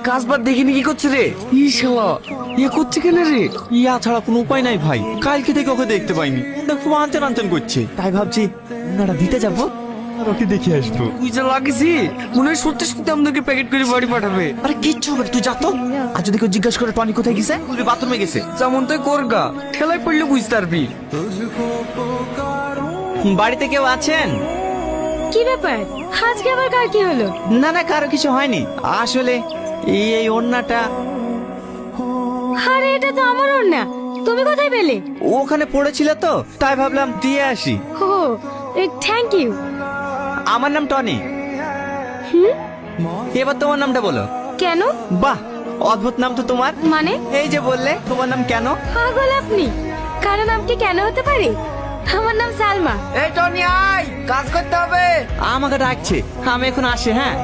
কাজ বাদ দেখিনি কি করছে রে? ই শালা এ করছে কেন রে? ইয়া ছাড়া কোনো উপায় নাই ভাই, কালকে থেকে ওকে দেখতে পাইনি, খুব আনচান আনচান করছে, তাই ভাবছি ওনারা দিতে যাবো আর ওকে দেখে আসবো। তুই যা লাগিসি মনে হয় সত্যি সত্যি আমাদেরকে প্যাকেট করে বাড়ি পাঠাবে। আরে কিচ্ছু হবে না, তুই যা তো। আর যদি কেউ জিজ্ঞাসা করে টনি কোথায় গেছে, বলবি বাথরুমে গেছে। যেমন তুই করগা, ঠেলায় পড়লে বুঝতে পারবি। বাড়িতে কেউ আছেন? কি ব্যাপার, আজকে আবার কার কি হলো? না না, কারো কিছু হয়নি, আসলে এই ওড়নাটা আরে এটা তো আমার ওড়না, তুমি কোথায় পেলে? ওখানে পড়েছিল তো, তাই ভাবলাম দিয়ে আসি। ও থ্যাংক ইউ। আমার নাম টনি। এবার তোমার নামটা বলো। কেন? বাহ, অদ্ভুত নাম তো তোমার। মানে? এই যে বললে তোমার নাম কেন। পাগল আপনি, কারো নাম কি কেন হতে পারে? আমার নাম সালমা। এই টনি আয়, কাজ করতে হবে। আমাকে ডাকছে, আমি এখন আসি। হ্যাঁ